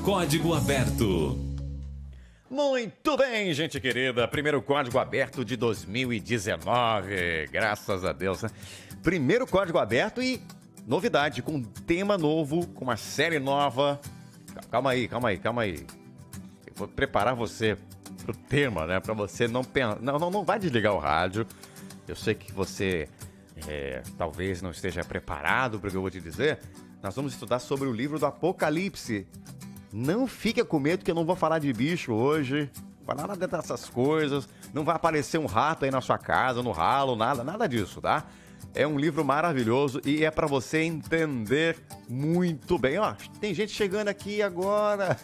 Código Aberto. Muito bem, gente querida. Primeiro Código Aberto de 2019. Graças a Deus, né? Primeiro Código Aberto e novidade, com um tema novo, com uma série nova. Calma aí. Eu vou preparar você pro tema, né? Pra você não pensar. Não vai desligar o rádio. Eu sei que você talvez não esteja preparado para o que eu vou te dizer. Nós vamos estudar sobre o livro do Apocalipse. Não fica com medo que eu não vou falar de bicho hoje. Não vai nada dessas coisas. Não vai aparecer um rato aí na sua casa, no ralo, nada disso, tá? É um livro maravilhoso e é para você entender muito bem. Ó, tem gente chegando aqui agora.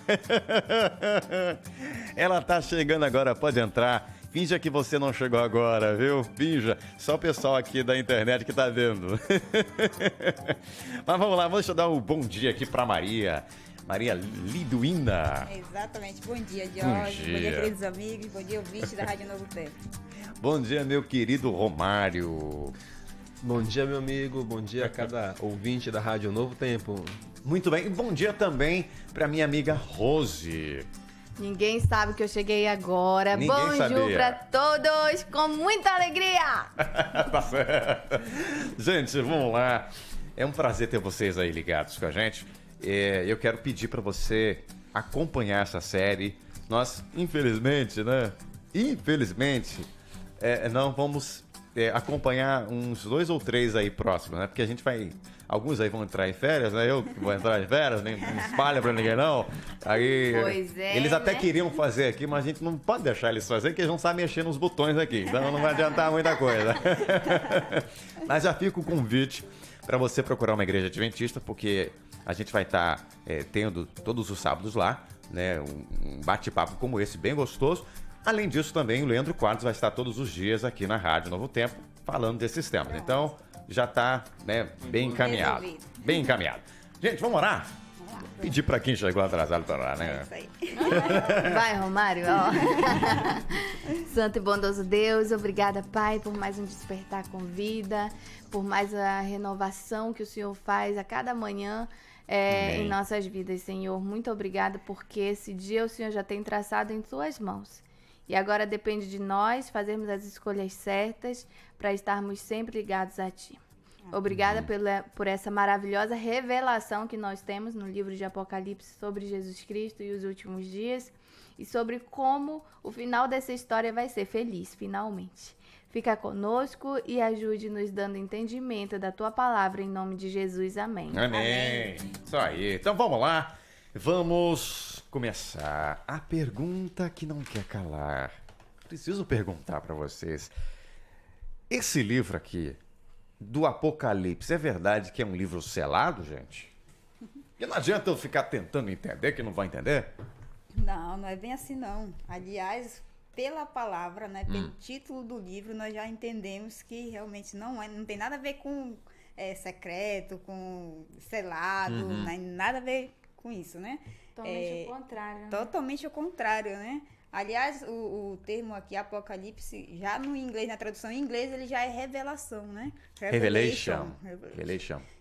Ela tá chegando agora, pode entrar. Finja que você não chegou agora, viu? Finja. Só o pessoal aqui da internet que tá vendo. Mas vamos lá, vamos dar um bom dia aqui para Maria Liduína. Exatamente. Bom dia, Jorge. Bom dia, queridos amigos. Bom dia, ouvinte da Rádio Novo Tempo. Bom dia, meu querido Romário. Bom dia, meu amigo. Bom dia a cada ouvinte da Rádio Novo Tempo. Muito bem. E bom dia também para minha amiga Rose. Ninguém sabe que eu cheguei agora. Ninguém Bonjour sabia. pra todos, com muita alegria. Tá certo. Gente, vamos lá. É um prazer ter vocês aí ligados com a gente. Eu quero pedir para você acompanhar essa série. Nós, infelizmente, não vamos acompanhar uns 2 ou 3 aí próximos, né? Porque a gente vai... Alguns aí vão entrar em férias, né? Eu que vou entrar em férias, nem espalha pra ninguém, não. Aí, Pois é, eles até né? queriam fazer aqui, mas a gente não pode deixar eles fazer, porque eles não sabem mexer nos botões aqui. Então não vai adiantar muita coisa. Mas já fica o convite para você procurar uma igreja adventista, porque a gente vai estar tendo todos os sábados lá, né? Um bate-papo como esse, bem gostoso. Além disso, também o Leandro Quadros vai estar todos os dias aqui na Rádio Novo Tempo, falando desses temas. Então, já está, né, bem encaminhado. Resolvido. Bem encaminhado. Gente, vamos orar? Pedir para quem chegou atrasado para orar, né? É isso aí. Vai, Romário, ó. Santo e bondoso Deus, obrigada, Pai, por mais um despertar com vida, por mais a renovação que o Senhor faz a cada manhã em nossas vidas, Senhor. Muito obrigada, porque esse dia o Senhor já tem traçado em Suas mãos. E agora depende de nós fazermos as escolhas certas para estarmos sempre ligados a Ti. Obrigada por essa maravilhosa revelação que nós temos no livro de Apocalipse sobre Jesus Cristo e os últimos dias e sobre como o final dessa história vai ser feliz, finalmente. Fica conosco e ajude-nos dando entendimento da Tua palavra em nome de Jesus. Amém. Amém. Isso aí. Então vamos lá. Vamos começar. A pergunta que não quer calar. Preciso perguntar para vocês. Esse livro aqui, do Apocalipse, é verdade que é um livro selado, gente? Porque não adianta eu ficar tentando entender que não vai entender. Não é bem assim, não. Aliás, pela palavra, né, pelo título do livro, nós já entendemos que realmente não tem nada a ver com secreto, com selado, nada a ver com isso, né? Totalmente o contrário. Né? Totalmente o contrário, né? Aliás, o termo aqui, Apocalipse, já no inglês, na tradução em inglês, ele já é revelação, né? Revelation.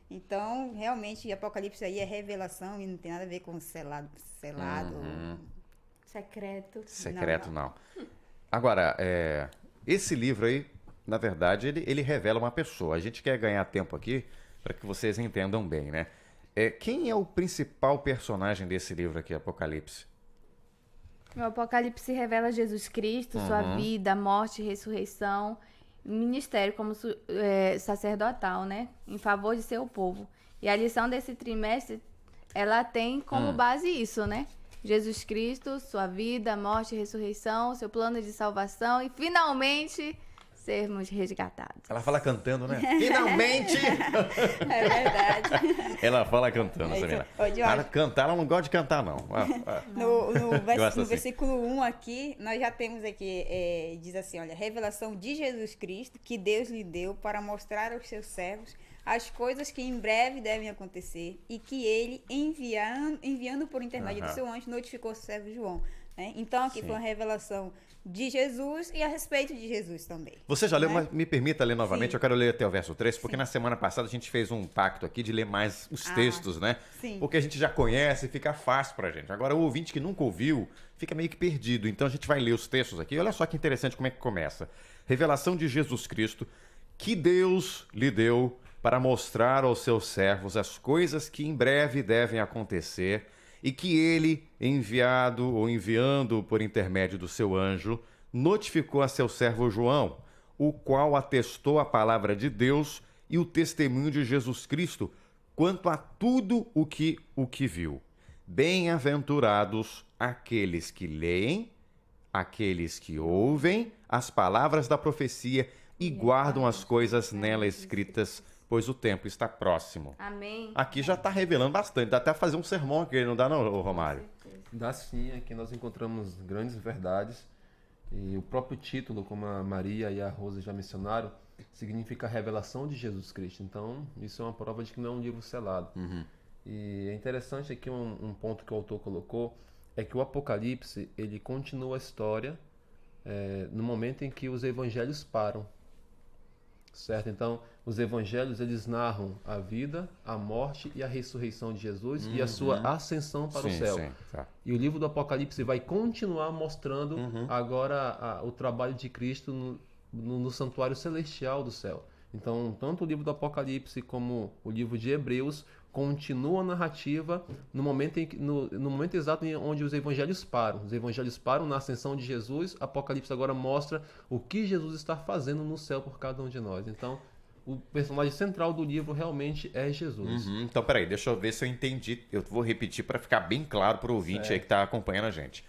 Então, realmente, Apocalipse aí é revelação e não tem nada a ver com selado. Secreto. Não. Agora, esse livro aí, na verdade, ele revela uma pessoa. A gente quer ganhar tempo aqui para que vocês entendam bem, né? Quem é o principal personagem desse livro aqui, Apocalipse? O Apocalipse revela Jesus Cristo, sua vida, morte, ressurreição, ministério como sacerdotal, né? Em favor de seu povo. E a lição desse trimestre, ela tem como base isso, né? Jesus Cristo, sua vida, morte, ressurreição, seu plano de salvação e, finalmente, sermos resgatados. Ela fala cantando, né? Finalmente! É verdade. Ela fala cantando, Samira. Ela cantar, ela não gosta de cantar, não. No versículo 1 aqui, nós já temos aqui, diz assim, olha, revelação de Jesus Cristo, que Deus lhe deu para mostrar aos seus servos as coisas que em breve devem acontecer e que ele, enviando por intermédio do seu anjo, notificou o servo João. Né? Então, aqui foi uma revelação de Jesus e a respeito de Jesus também. Você já leu, né? mas me permita ler novamente, Sim. eu quero ler até o verso 3, porque Sim. na semana passada a gente fez um pacto aqui de ler mais os textos, né? Sim. Porque a gente já conhece e fica fácil pra gente. Agora, o ouvinte que nunca ouviu fica meio que perdido. Então a gente vai ler os textos aqui. Olha só que interessante como é que começa. Revelação de Jesus Cristo, que Deus lhe deu para mostrar aos seus servos as coisas que em breve devem acontecer e que ele, enviando por intermédio do seu anjo, notificou a seu servo João, o qual atestou a palavra de Deus e o testemunho de Jesus Cristo quanto a tudo o que viu. Bem-aventurados aqueles que leem, aqueles que ouvem as palavras da profecia e guardam as coisas nela escritas, pois o tempo está próximo. Amém. Aqui já está revelando bastante, dá até fazer um sermão aqui, não dá não, Romário? Dá sim, aqui nós encontramos grandes verdades. E o próprio título, como a Maria e a Rosa já mencionaram, significa a revelação de Jesus Cristo. Então, isso é uma prova de que não é um livro selado. E é interessante aqui um ponto que o autor colocou, é que o Apocalipse, ele continua a história no momento em que os evangelhos param. Certo? Então, os evangelhos, eles narram a vida, a morte e a ressurreição de Jesus e a sua ascensão para o céu. Sim, tá. E o livro do Apocalipse vai continuar mostrando agora o trabalho de Cristo no santuário celestial do céu. Então, tanto o livro do Apocalipse como o livro de Hebreus continua a narrativa no momento exato onde os evangelhos param. Os evangelhos param na ascensão de Jesus. Apocalipse agora mostra o que Jesus está fazendo no céu por cada um de nós. Então, o personagem central do livro realmente é Jesus. Então, peraí, deixa eu ver se eu entendi. Eu vou repetir para ficar bem claro para o ouvinte aí que está acompanhando a gente.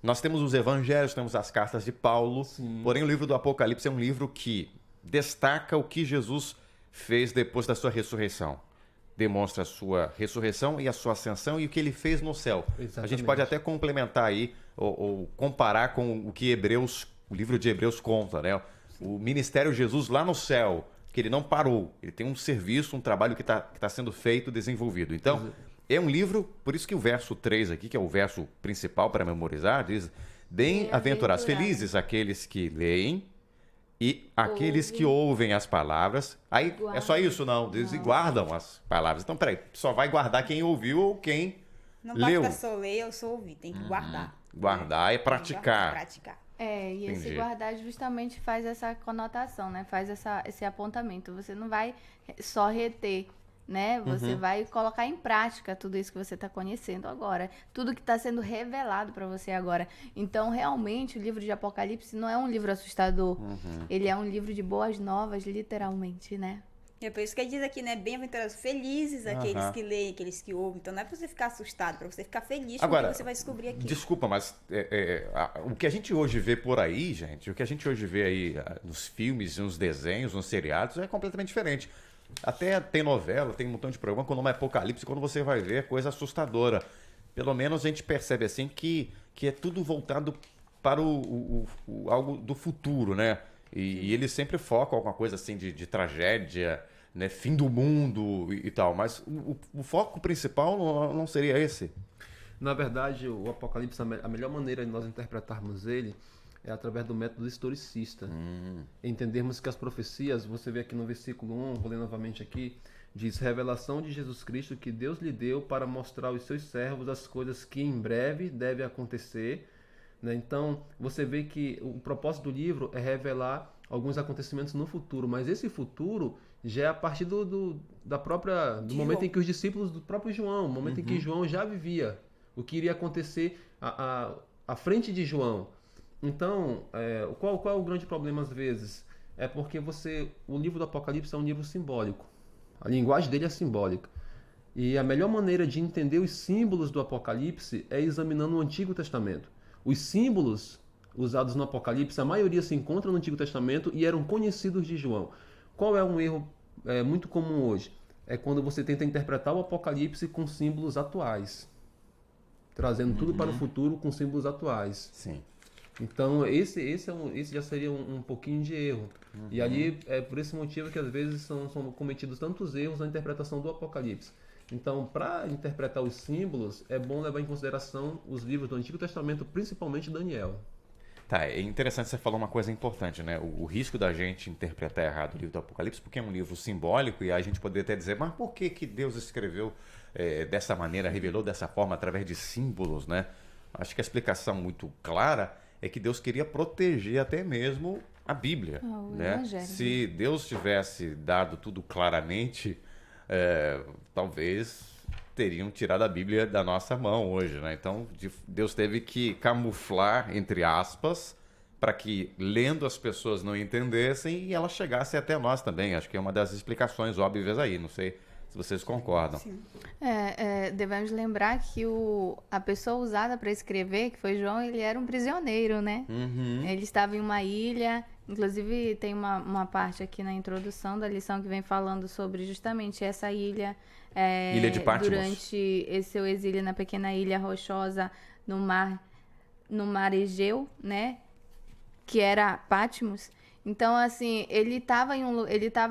Nós temos os evangelhos, temos as cartas de Paulo, porém o livro do Apocalipse é um livro que destaca o que Jesus fez depois da sua ressurreição. Demonstra a sua ressurreição e a sua ascensão e o que ele fez no céu. Exatamente. A gente pode até complementar aí, ou comparar com o que o livro de Hebreus conta, né? O ministério de Jesus lá no céu, que ele não parou. Ele tem um serviço, um trabalho que tá sendo feito, desenvolvido. Então, é um livro, por isso que o verso 3 aqui, que é o verso principal para memorizar, diz: bem-aventurados, felizes aqueles que leem e aqueles que ouvem as palavras. Aí é só isso? Não, eles guardam as palavras. Então, peraí, só vai guardar quem ouviu ou quem Não leu. basta só ler ou só ouvir, tem que guardar. Guardar é praticar. Praticar. E esse Entendi. guardar justamente faz essa conotação, né? Faz esse apontamento. Você não vai só reter, né? Você vai colocar em prática tudo isso que você está conhecendo agora. Tudo que está sendo revelado para você agora. Então, realmente, o livro de Apocalipse não é um livro assustador. Ele é um livro de boas novas, literalmente, né? É por isso que ele diz aqui, né? Bem-aventurados, felizes aqueles que leem, aqueles que ouvem. Então não é pra você ficar assustado, é pra você ficar feliz com o que você vai descobrir aqui. Desculpa, mas o que a gente hoje vê por aí, gente, o que a gente hoje vê aí nos filmes, nos desenhos, nos seriados, é completamente diferente. Até tem novela, tem um montão de programa, quando não é Apocalipse, quando você vai ver, é coisa assustadora. Pelo menos a gente percebe assim que é tudo voltado para algo do futuro, né? E eles sempre focam alguma coisa assim de tragédia, né? Fim do mundo e tal. Mas o foco principal não seria esse? Na verdade, o Apocalipse, a melhor maneira de nós interpretarmos ele é através do método historicista. Entendermos que as profecias, você vê aqui no versículo 1, vou ler novamente aqui, diz: revelação de Jesus Cristo que Deus lhe deu para mostrar aos seus servos as coisas que em breve devem acontecer. Né? Então, você vê que o propósito do livro é revelar alguns acontecimentos no futuro, mas esse futuro já é a partir do momento em que os discípulos do próprio João, o momento em que João já vivia, o que iria acontecer à frente de João. Então, qual é o grande problema às vezes? É porque o livro do Apocalipse é um livro simbólico. A linguagem dele é simbólica. E a melhor maneira de entender os símbolos do Apocalipse é examinando o Antigo Testamento. Os símbolos usados no Apocalipse, a maioria se encontra no Antigo Testamento e eram conhecidos de João. Qual é um erro muito comum hoje? É quando você tenta interpretar o Apocalipse com símbolos atuais. Trazendo tudo para o futuro com símbolos atuais. Sim. Então, esse já seria um pouquinho de erro. E ali é por esse motivo que às vezes são cometidos tantos erros na interpretação do Apocalipse. Então, para interpretar os símbolos, é bom levar em consideração os livros do Antigo Testamento, principalmente Daniel. Tá, é interessante você falar uma coisa importante, né? O risco da gente interpretar errado o livro do Apocalipse, porque é um livro simbólico, e a gente poderia até dizer, mas por que Deus escreveu dessa maneira, revelou dessa forma, através de símbolos, né? Acho que a explicação muito clara é que Deus queria proteger até mesmo a Bíblia, né? Se Deus tivesse dado tudo claramente, talvez teriam tirado a Bíblia da nossa mão hoje, né? Então, Deus teve que camuflar, entre aspas, para que, lendo, as pessoas não entendessem e ela chegasse até nós também. Acho que é uma das explicações óbvias aí. Não sei se vocês concordam. Sim. Devemos lembrar que a pessoa usada para escrever, que foi João, ele era um prisioneiro, né? Ele estava em uma ilha. Inclusive, tem uma parte aqui na introdução da lição que vem falando sobre justamente essa ilha. Ilha de Patmos. Durante esse seu exílio na pequena ilha rochosa no mar Egeu, né? Que era Patmos. Então, assim, ele estava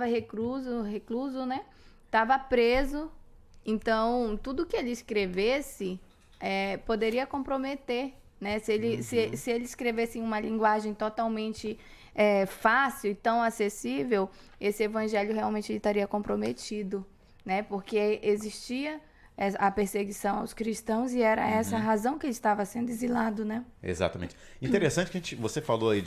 recluso, né? Estava preso. Então, tudo que ele escrevesse poderia comprometer, né? Se ele escrevesse em uma linguagem totalmente fácil e tão acessível, esse evangelho realmente estaria comprometido, né? Porque existia a perseguição aos cristãos e era essa a razão que ele estava sendo exilado, né? Exatamente. Interessante que você falou aí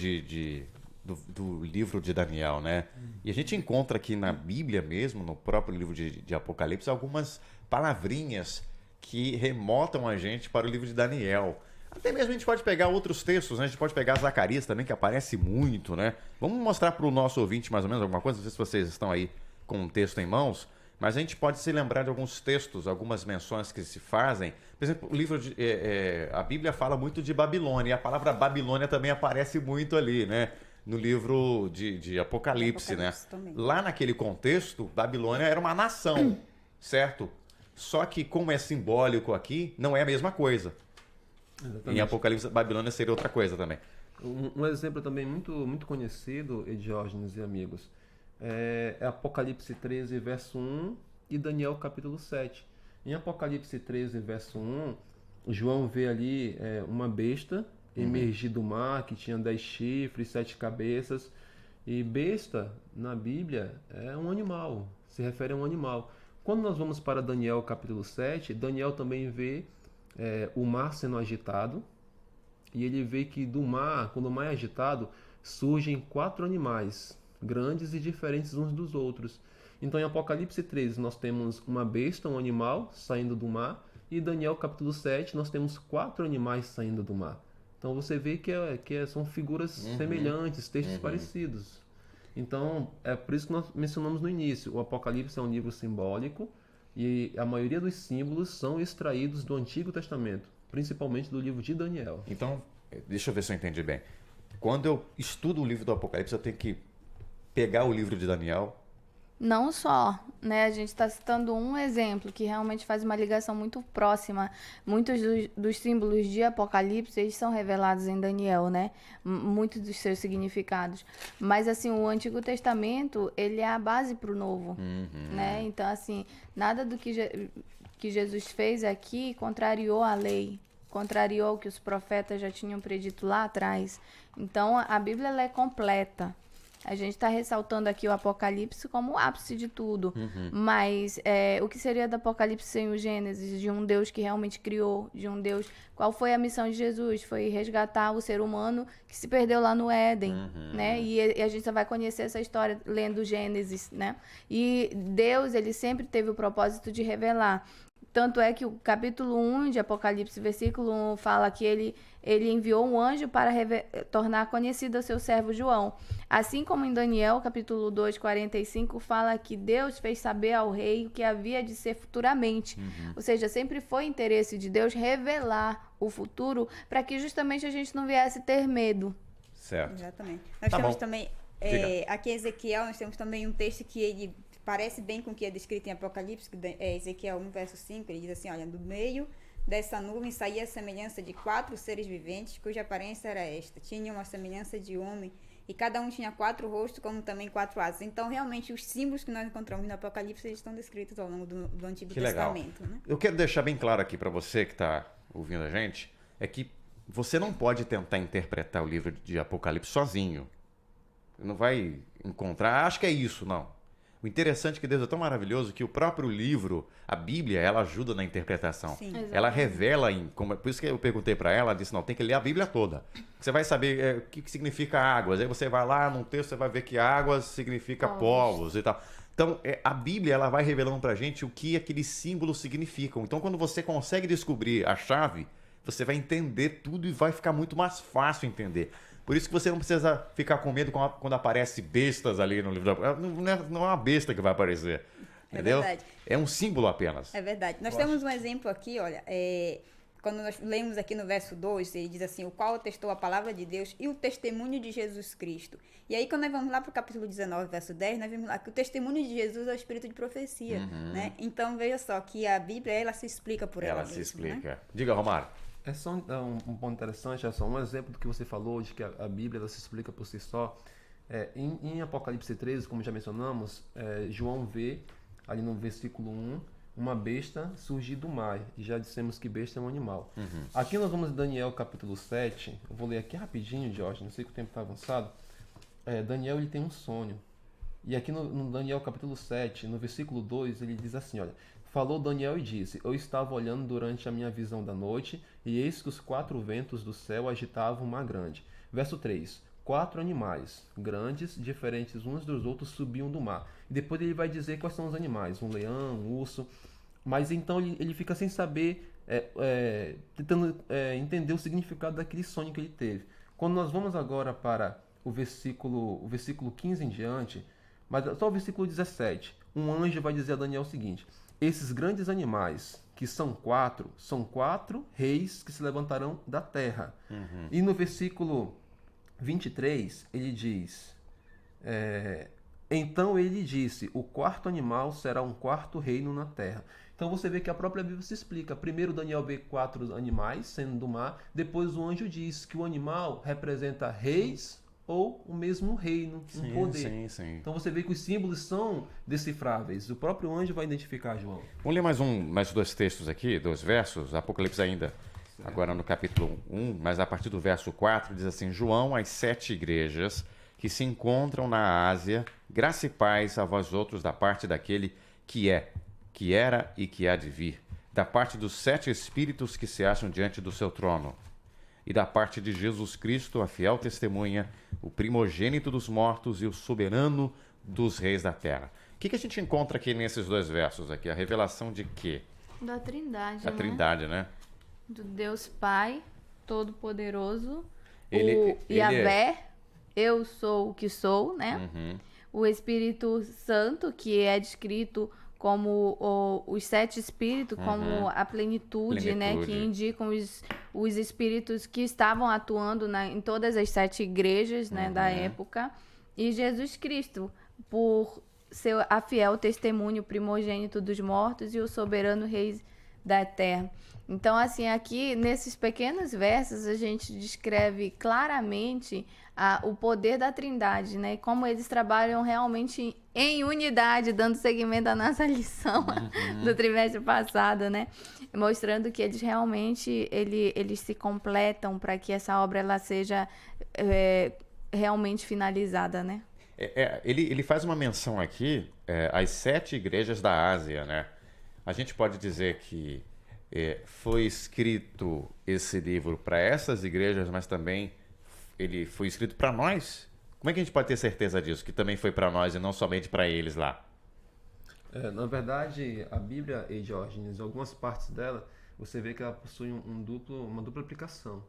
do livro de Daniel, né? E a gente encontra aqui na Bíblia mesmo, no próprio livro de Apocalipse, algumas palavrinhas que remotam a gente para o livro de Daniel. Até mesmo a gente pode pegar outros textos, né? A gente pode pegar Zacarias também, que aparece muito, né? Vamos mostrar para o nosso ouvinte mais ou menos alguma coisa? Não sei se vocês estão aí com um texto em mãos, mas a gente pode se lembrar de alguns textos, algumas menções que se fazem. Por exemplo, o livro a Bíblia fala muito de Babilônia, e a palavra Babilônia também aparece muito ali, né? No livro de Apocalipse, né? Também. Lá naquele contexto, Babilônia era uma nação, certo? Só que como é simbólico aqui, não é a mesma coisa. Exatamente. Em Apocalipse, Babilônia seria outra coisa também. Um exemplo também muito conhecido, Diógenes e amigos, é Apocalipse 13, verso 1 e Daniel capítulo 7. Em Apocalipse 13, verso 1, João vê ali uma besta emergir do mar, que tinha 10 chifres, 7 cabeças. E besta, na Bíblia, é um animal, se refere a um animal. Quando nós vamos para Daniel capítulo 7, Daniel também vê o mar sendo agitado. E ele vê que do mar, quando o mar é agitado, surgem 4 animais, grandes e diferentes uns dos outros. Então, em Apocalipse 13, nós temos uma besta, um animal, saindo do mar. E em Daniel capítulo 7, nós temos 4 animais saindo do mar. Então, você vê que são figuras semelhantes, textos parecidos. Então, é por isso que nós mencionamos no início. O Apocalipse é um livro simbólico e a maioria dos símbolos são extraídos do Antigo Testamento, principalmente do livro de Daniel. Então, deixa eu ver se eu entendi bem. Quando eu estudo o livro do Apocalipse, eu tenho que pegar o livro de Daniel. Não só, né? A gente está citando um exemplo que realmente faz uma ligação muito próxima. Muitos dos símbolos de Apocalipse, eles são revelados em Daniel, né? Muitos dos seus significados. Mas, assim, o Antigo Testamento, ele é a base para o Novo, né? Então, assim, nada do que Jesus fez aqui contrariou a lei, contrariou o que os profetas já tinham predito lá atrás. Então, a Bíblia, ela é completa. A gente está ressaltando aqui o Apocalipse como o ápice de tudo. Mas o que seria do Apocalipse sem o Gênesis? De um Deus que realmente criou, de um Deus... Qual foi a missão de Jesus? Foi resgatar o ser humano que se perdeu lá no Éden, né? E a gente só vai conhecer essa história lendo Gênesis, né? E Deus, ele sempre teve o propósito de revelar. Tanto é que o capítulo 1 de Apocalipse, versículo 1, fala que ele enviou um anjo para tornar conhecido ao seu servo João. Assim como em Daniel, capítulo 2, 45, fala que Deus fez saber ao rei o que havia de ser futuramente. Ou seja, sempre foi interesse de Deus revelar o futuro para que justamente a gente não viesse ter medo. Certo. Exatamente. Nós Tá temos bom. também, aqui em Ezequiel, nós temos também um texto que ele parece bem com o que é descrito em Apocalipse, que é Ezequiel 1, verso 5, ele diz assim, olha, no meio Dessa nuvem saía a semelhança de 4 seres viventes, cuja aparência era esta. Tinham a semelhança de homem, e cada um tinha 4 rostos, como também 4 asas. Então, realmente, os símbolos que nós encontramos no Apocalipse eles estão descritos ao longo do Antigo Testamento. Né? Eu quero deixar bem claro aqui para você que está ouvindo a gente, é que você não pode tentar interpretar o livro de Apocalipse sozinho. Você não vai encontrar, acho que é isso, não. O interessante é que Deus é tão maravilhoso que o próprio livro, a Bíblia, ela ajuda na interpretação. Sim. Ela revela, por isso que eu perguntei para ela, ela disse, não, tem que ler a Bíblia toda. Você vai saber o que significa águas. Aí você vai lá num texto, você vai ver que águas significa povos e tal. Então, a Bíblia, ela vai revelando pra gente o que aqueles símbolos significam. Então, quando você consegue descobrir a chave, você vai entender tudo e vai ficar muito mais fácil entender. Por isso que você não precisa ficar com medo quando aparece bestas ali no livro. Não é uma besta que vai aparecer. Entendeu? Verdade. É um símbolo apenas. É verdade. Nós temos um exemplo aqui, olha, quando nós lemos aqui no verso 2, ele diz assim, o qual atestou a palavra de Deus e o testemunho de Jesus Cristo. E aí, quando nós vamos lá para o capítulo 19, verso 10, nós vemos lá que o testemunho de Jesus é o espírito de profecia. Né? Então, veja só, que a Bíblia, ela se explica por ela mesma. Ela se explica. Né? Diga, Romário. É só um ponto interessante, é só um exemplo do que você falou, de que a Bíblia ela se explica por si só. Em Apocalipse 13, como já mencionamos, João vê, ali no versículo 1, uma besta surgir do mar. E já dissemos que besta é um animal. Aqui nós vamos em Daniel capítulo 7, eu vou ler aqui rapidinho, Jorge, não sei que o tempo está avançado. Daniel ele tem um sonho. E aqui no Daniel capítulo 7, no versículo 2, ele diz assim, olha... Falou Daniel e disse, eu estava olhando durante a minha visão da noite, e eis que os 4 ventos do céu agitavam uma grande. Verso 3, 4 animais, grandes, diferentes uns dos outros, subiam do mar. E depois ele vai dizer quais são os animais, um leão, um urso. Mas então ele fica sem saber, tentando entender o significado daquele sonho que ele teve. Quando nós vamos agora para o versículo 15 em diante, mas só o versículo 17, um anjo vai dizer a Daniel o seguinte... Esses grandes animais, que são 4 reis que se levantarão da terra. E no versículo 23, ele diz... Então ele disse, o 4º animal será um 4º reino na terra. Então você vê que a própria Bíblia se explica. Primeiro Daniel vê 4 animais saindo do mar. Depois o anjo diz que o animal representa reis... ou o mesmo reino, um poder. Sim. Então você vê que os símbolos são decifráveis. O próprio anjo vai identificar João. Vamos ler mais 2 textos aqui, 2 versos, Apocalipse ainda, agora no capítulo 1, mas a partir do verso 4, diz assim, João, às 7 igrejas que se encontram na Ásia, graça e paz a vós outros da parte daquele que é, que era e que há de vir, da parte dos 7 espíritos que se acham diante do seu trono, e da parte de Jesus Cristo, a fiel testemunha, o primogênito dos mortos e o soberano dos reis da terra. O que a gente encontra aqui nesses 2 versos aqui? A revelação de quê? Da Trindade, Da Trindade, né? Do Deus Pai Todo-Poderoso, Ele Yahvé, eu sou o que sou, né? O Espírito Santo, que é descrito como os 7 espíritos, como a plenitude, né? Que indicam os espíritos que estavam atuando em todas as 7 igrejas, né, da época. E Jesus Cristo, por ser a fiel testemunho, primogênito dos mortos e o soberano rei da terra. Então, assim, aqui, nesses pequenos versos, a gente descreve claramente o poder da Trindade, né? Como eles trabalham realmente em unidade, dando seguimento à nossa lição do trimestre passado, né? Mostrando que eles realmente eles se completam para que essa obra ela seja realmente finalizada, né? Ele faz uma menção aqui às 7 igrejas da Ásia, né? A gente pode dizer que foi escrito esse livro para essas igrejas, mas também ele foi escrito para nós? Como é que a gente pode ter certeza disso? Que também foi para nós e não somente para eles lá? Na verdade, a Bíblia, Diógenes, em algumas partes dela, você vê que ela possui uma dupla aplicação.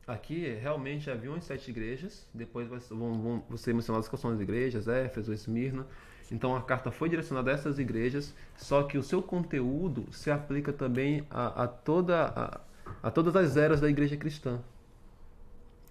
Aqui, realmente, haviam 7 igrejas, depois vão ser mencionadas quais são as igrejas, Éfeso, Esmirna. Então, a carta foi direcionada a essas igrejas, só que o seu conteúdo se aplica também a todas as eras da igreja cristã.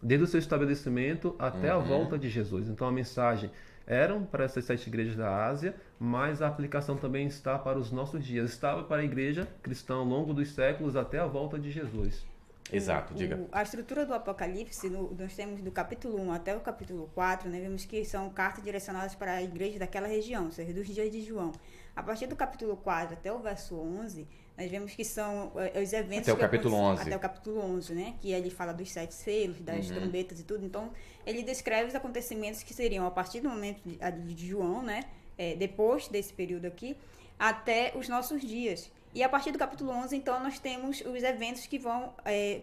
Desde o seu estabelecimento até a volta de Jesus. Então, a mensagem eram para essas 7 igrejas da Ásia, mas a aplicação também está para os nossos dias. Estava para a igreja cristã ao longo dos séculos até a volta de Jesus. Exato, diga. A estrutura do Apocalipse, nós temos do capítulo 1 até o capítulo 4, né, vemos que são cartas direcionadas para a igreja daquela região, ou seja, dos dias de João. A partir do capítulo 4 até o verso 11, nós vemos que são os eventos... Até o capítulo 11. Até o capítulo 11, né? Que ele fala dos 7 selos, das trombetas e tudo. Então, ele descreve os acontecimentos que seriam a partir do momento de João, né? Depois desse período aqui, até os nossos dias. E a partir do capítulo 11, então, nós temos os eventos que vão,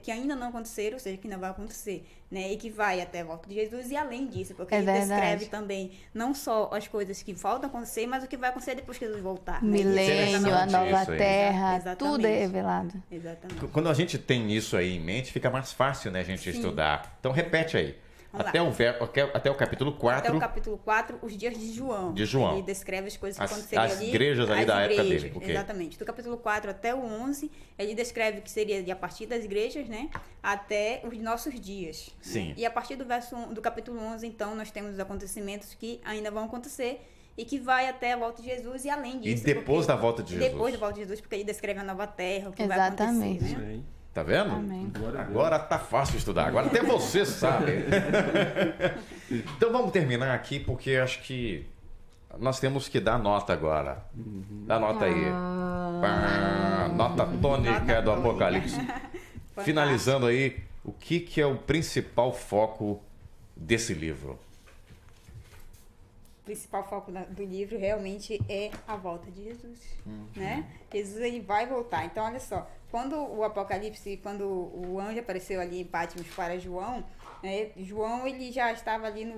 que ainda não aconteceram, ou seja, que ainda vai acontecer, né? E que vai até a volta de Jesus e além disso, porque ele descreve também não só as coisas que faltam acontecer, mas o que vai acontecer depois que Jesus voltar. Milênio, né? a nova isso aí. terra, Exatamente. tudo é revelado. Exatamente. Quando a gente tem isso aí em mente, fica mais fácil, né, a gente estudar. Então, repete aí. Até o capítulo 4. Até o capítulo 4, os dias de João. De João. Ele descreve as coisas que aconteceriam as ali. igrejas ali da época dele. Okay. Exatamente. Do capítulo 4 até o 11, ele descreve que seria de a partir das igrejas, né? Até os nossos dias. Sim. Né? E a partir do capítulo 11, então, nós temos os acontecimentos que ainda vão acontecer e que vai até a volta de Jesus e além disso. E depois da volta de Jesus. Depois da volta de Jesus, porque ele descreve a nova terra, o que Exatamente. vai acontecer, né? Tá vendo? Amém. Agora tá fácil estudar. Agora até você sabe. Então vamos terminar aqui, porque acho que nós temos que dar nota agora. Dá nota aí. Nota tônica do Apocalipse. Finalizando aí, o que é o principal foco desse livro? O principal foco do livro realmente é a volta de Jesus, né? Jesus, ele vai voltar. Então, olha só, quando o Apocalipse, quando o anjo apareceu ali em Patmos para João, né, João, ele já estava ali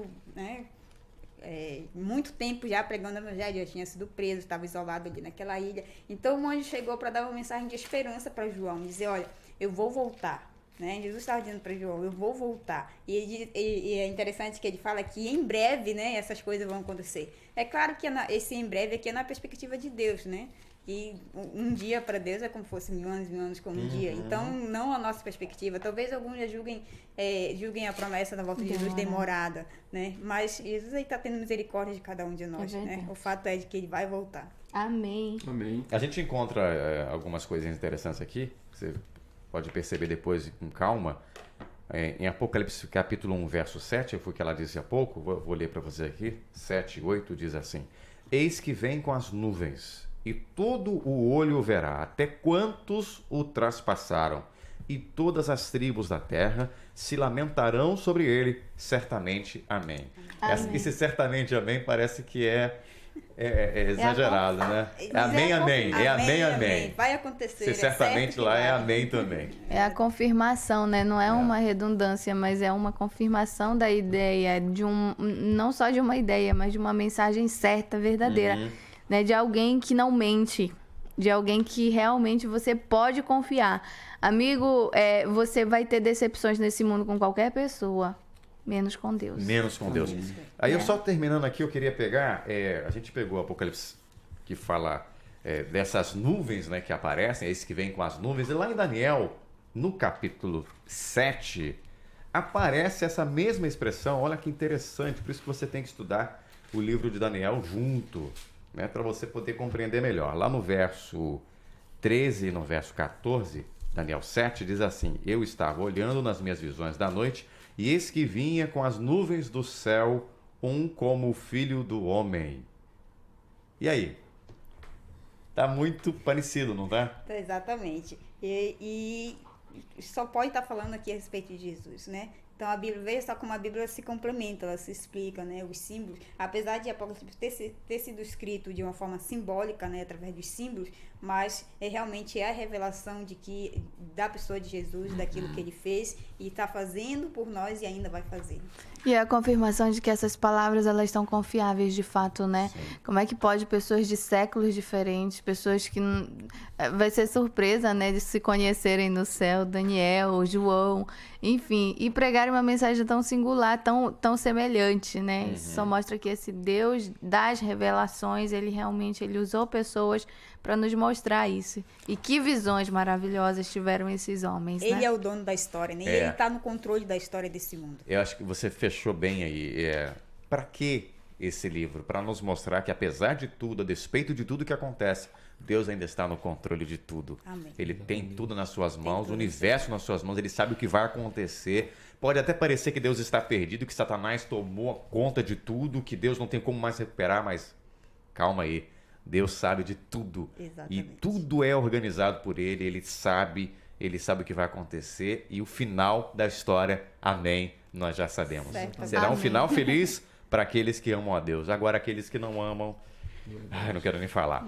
muito tempo já pregando o evangelho, já tinha sido preso, estava isolado ali naquela ilha. Então, o anjo chegou para dar uma mensagem de esperança para João, dizer, olha, eu vou voltar. Né? Jesus estava dizendo para João, eu vou voltar. E é interessante que ele fala que em breve, né, essas coisas vão acontecer. É claro que esse em breve aqui é na perspectiva de Deus, né? E um dia para Deus é como se fosse 1000 anos como um dia. Então, não a nossa perspectiva. Talvez alguns já julguem a promessa da volta de Jesus demorada, né? Mas Jesus aí está tendo misericórdia de cada um de nós, né? O fato é de que ele vai voltar. Amém. Amém. A gente encontra algumas coisinhas interessantes aqui, você pode perceber depois com calma. Em Apocalipse capítulo 1, verso 7, foi o que ela disse há pouco, vou ler para você aqui, 7 e 8, diz assim: Eis que vem com as nuvens, e todo o olho o verá, até quantos o traspassaram, e todas as tribos da terra se lamentarão sobre ele, certamente, amém. Esse certamente, amém, parece que é exagerado, né? Amém, amém. Amém. Vai acontecer. Certamente lá é amém também. É a confirmação, né? Não é uma redundância, mas é uma confirmação da ideia, não só de uma ideia, mas de uma mensagem certa, verdadeira. Né? De alguém que não mente. De alguém que realmente você pode confiar. Amigo, você vai ter decepções nesse mundo com qualquer pessoa. Menos com Deus. Menos com Deus. Aí eu só terminando aqui, eu queria pegar, a gente pegou o Apocalipse que fala dessas nuvens, né, que aparecem, esse que vem com as nuvens, e lá em Daniel, no capítulo 7, aparece essa mesma expressão. Olha que interessante, por isso que você tem que estudar o livro de Daniel junto, né, para você poder compreender melhor. Lá no verso 13 e no verso 14, Daniel 7 diz assim: Eu estava olhando nas minhas visões da noite, e eis que vinha com as nuvens do céu, um como o filho do homem. E aí? Tá muito parecido, não tá? Exatamente. E só pode estar falando aqui a respeito de Jesus, né? Então a Bíblia veio só como a Bíblia se complementa, ela se explica, né? Os símbolos, apesar de Apocalipse ter sido escrito de uma forma simbólica, né? Através dos símbolos, mas realmente é a revelação da pessoa de Jesus, daquilo que ele fez e está fazendo por nós e ainda vai fazer. E é a confirmação de que essas palavras, elas estão confiáveis de fato, né? Sim. Como é que pode pessoas de séculos diferentes, pessoas que vai ser surpresa, né, de se conhecerem no céu, Daniel, João, enfim, e pregarem uma mensagem tão singular, tão semelhante, né? Isso só mostra que esse Deus das revelações, ele usou pessoas para nos mostrar isso. E que visões maravilhosas tiveram esses homens, né? Ele é o dono da história, né? Ele está no controle da história desse mundo. Eu acho que você fechou bem aí. Para que esse livro, para nos mostrar que apesar de tudo, a despeito de tudo que acontece, Deus ainda está no controle de tudo. Amém. Ele tem tudo nas suas mãos, o universo nas suas mãos, ele sabe o que vai acontecer. Pode até parecer que Deus está perdido, que Satanás tomou conta de tudo, que Deus não tem como mais recuperar, mas calma aí. Deus sabe de tudo. Exatamente. E tudo é organizado por ele, ele sabe o que vai acontecer e o final da história, amém, nós já sabemos. Certo. Será um Amém. final feliz para aqueles que amam a Deus. Agora, aqueles que não amam, ai, não quero nem falar.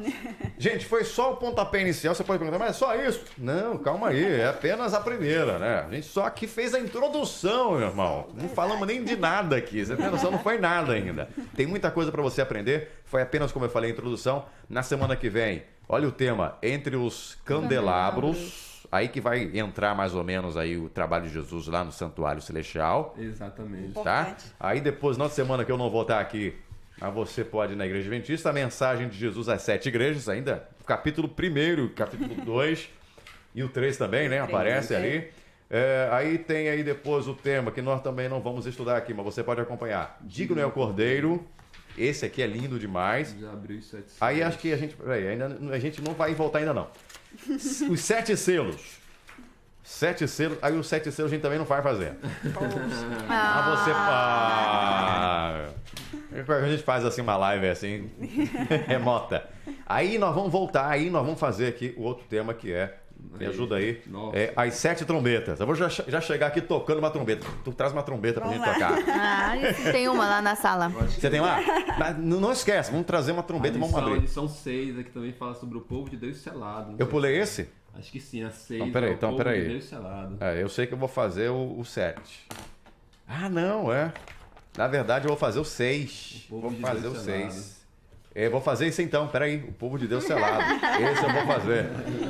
Gente, foi só o pontapé inicial. Você pode perguntar, mas é só isso? Não, calma aí, é apenas a primeira, né? A gente só aqui fez a introdução, meu irmão. Não falamos nem de nada aqui. Você tem noção, não foi nada ainda. Tem muita coisa para você aprender. Foi apenas, como eu falei, a introdução. Na semana que vem, olha o tema, entre os candelabros. Aí que vai entrar mais ou menos aí o trabalho de Jesus lá no Santuário Celestial. Exatamente. Tá? Importante. Aí depois, na outra semana que eu não vou estar aqui, mas você pode ir na Igreja Adventista, a mensagem de Jesus às 7 igrejas, ainda capítulo 1, capítulo 2 e o 3 também, né? Aparece ali. Aí tem aí depois o tema que nós também não vamos estudar aqui, mas você pode acompanhar. Digno é o Cordeiro. Esse aqui é lindo demais. Já abriu os 7 Aí acho que a gente, a gente não vai voltar ainda não. Os 7 selos. 7 selos. Aí os 7 selos a gente também não vai fazer. A gente faz assim uma live assim, remota. Aí nós vamos voltar, aí nós vamos fazer aqui o outro tema que é, me ajuda aí, as 7 trombetas. Eu vou já chegar aqui tocando uma trombeta. Tu traz uma trombeta pra gente tocar. Tem uma lá na sala. Você tem lá? Mas não esquece, vamos trazer uma trombeta e vamos abrir. A lição 6 aqui também fala sobre o povo de Deus selado. Eu pulei esse? Acho que sim, a 6. Então, peraí. De Deus selado. Eu sei que eu vou fazer o 7. Ah, não, Na verdade, eu vou fazer o 6. Vou fazer o 6. Vou fazer isso então, peraí. O povo de Deus selado. Esse eu vou fazer.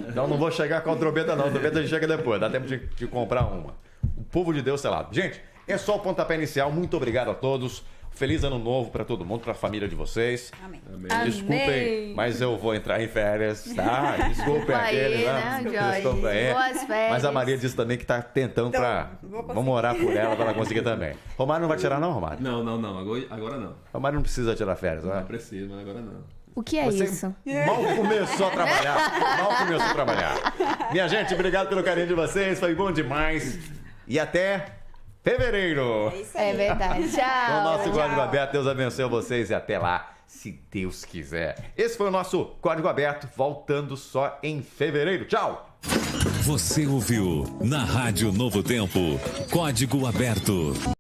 Então não vou chegar com a trombeta, não. A trombeta a gente chega depois. Dá tempo de comprar uma. O povo de Deus selado. Gente, é só o pontapé inicial. Muito obrigado a todos. Feliz ano novo para todo mundo, para a família de vocês. Amém. Desculpem, mas eu vou entrar em férias, tá? Desculpem aquele, né? Desculpa aí. Boas férias. Mas a Maria disse também que tá tentando vamos orar por ela para ela conseguir também. Romário não vai tirar não, Romário? Não. Agora não. Romário não precisa tirar férias, né? Não precisa, mas agora não. O que é isso? Mal começou a trabalhar. Minha gente, obrigado pelo carinho de vocês. Foi bom demais. E até fevereiro. É isso aí. É verdade. Tchau. Com o nosso Tchau. Código Aberto, Deus abençoe vocês e até lá, se Deus quiser. Esse foi o nosso Código Aberto, voltando só em fevereiro. Tchau! Você ouviu na Rádio Novo Tempo, Código Aberto.